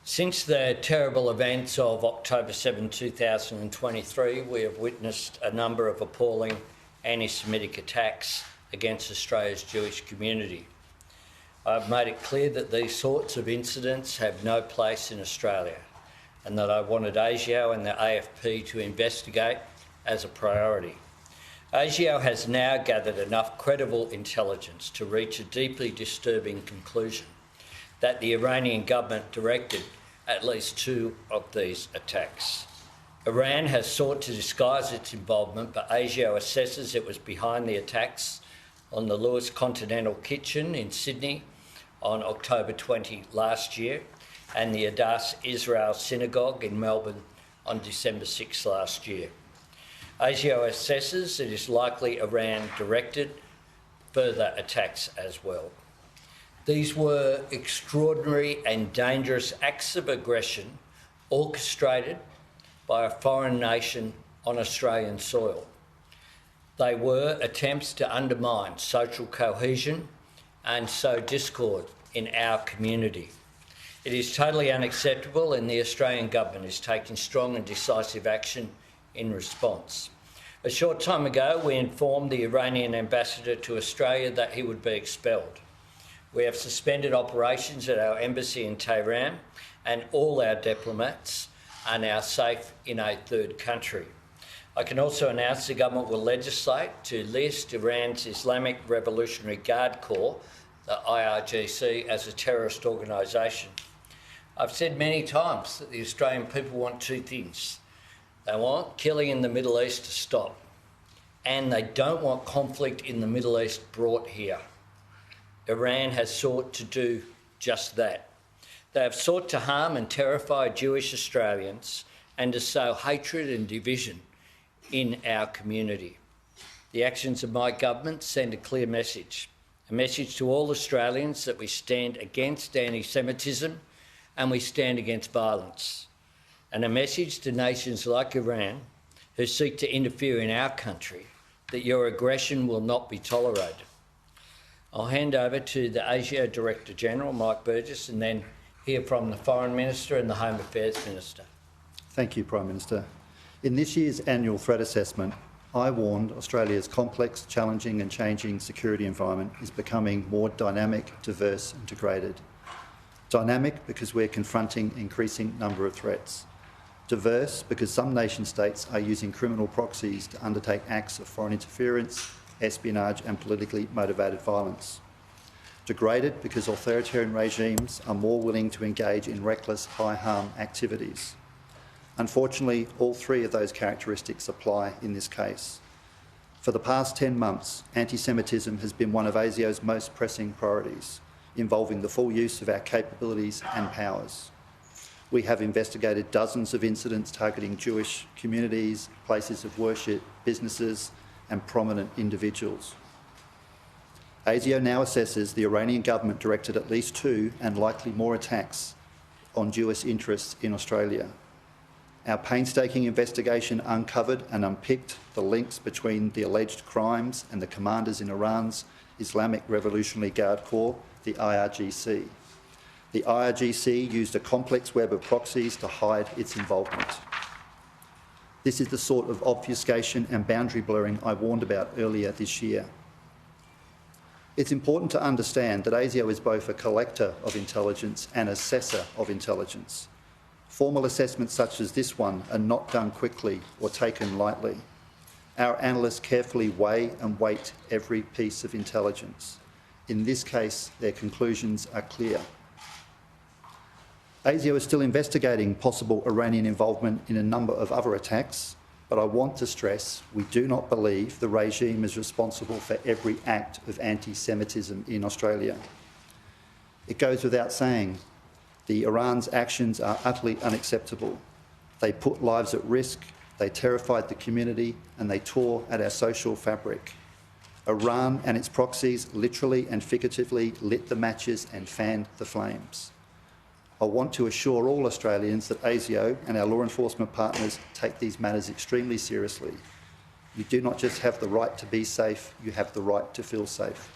Since the terrible events of October 7, 2023, we have witnessed a number of appalling anti-Semitic attacks against Australia's Jewish community. I've made it clear that these sorts of incidents have no place in Australia and that I wanted ASIO and the AFP to investigate as a priority. ASIO has now gathered enough credible intelligence to reach a deeply disturbing conclusion that the Iranian government directed at least 2 of these attacks. Iran has sought to disguise its involvement, but ASIO assesses it was behind the attacks on the Lewis Continental Kitchen in Sydney on October 20 last year and the Adass Israel Synagogue in Melbourne on December 6 last year. ASIO assesses it is likely Iran directed further attacks as well. These were extraordinary and dangerous acts of aggression orchestrated by a foreign nation on Australian soil. They were attempts to undermine social cohesion and sow discord in our community. It is totally unacceptable, and the Australian government is taking strong and decisive action in response. A short time ago, we informed the Iranian ambassador to Australia that he would be expelled. We have suspended operations at our embassy in Tehran, and all our diplomats are now safe in a third country. I can also announce the government will legislate to list Iran's Islamic Revolutionary Guard Corps, the IRGC, as a terrorist organisation. I've said many times that the Australian people want 2 things. They want killing in the Middle East to stop, and they don't want conflict in the Middle East brought here. Iran has sought to do just that. They have sought to harm and terrify Jewish Australians and to sow hatred and division in our community. The actions of my government send a clear message, a message to all Australians that we stand against anti-Semitism and we stand against violence, and a message to nations like Iran who seek to interfere in our country that your aggression will not be tolerated. I'll hand over to the ASIO Director General, Mike Burgess, and then hear from the Foreign Minister and the Home Affairs Minister. Thank you, Prime Minister. In this year's annual threat assessment, I warned Australia's complex, challenging and changing security environment is becoming more dynamic, diverse and degraded. Dynamic because we're confronting an increasing number of threats. Diverse because some nation states are using criminal proxies to undertake acts of foreign interference, espionage and politically motivated violence. Degraded because authoritarian regimes are more willing to engage in reckless, high-harm activities. Unfortunately, all 3 of those characteristics apply in this case. For the past 10 months, anti-Semitism has been one of ASIO's most pressing priorities, involving the full use of our capabilities and powers. We have investigated dozens of incidents targeting Jewish communities, places of worship, businesses and prominent individuals. ASIO now assesses the Iranian government directed at least 2 and likely more attacks on Jewish interests in Australia. Our painstaking investigation uncovered and unpicked the links between the alleged crimes and the commanders in Iran's Islamic Revolutionary Guard Corps, the IRGC. The IRGC used a complex web of proxies to hide its involvement. This is the sort of obfuscation and boundary blurring I warned about earlier this year. It's important to understand that ASIO is both a collector of intelligence and assessor of intelligence. Formal assessments such as this one are not done quickly or taken lightly. Our analysts carefully weigh and weight every piece of intelligence. In this case, their conclusions are clear. ASIO is still investigating possible Iranian involvement in a number of other attacks, but I want to stress we do not believe the regime is responsible for every act of anti-Semitism in Australia. It goes without saying, Iran's actions are utterly unacceptable. They put lives at risk, they terrified the community, and they tore at our social fabric. Iran and its proxies literally and figuratively lit the matches and fanned the flames. I want to assure all Australians that ASIO and our law enforcement partners take these matters extremely seriously. You do not just have the right to be safe, you have the right to feel safe.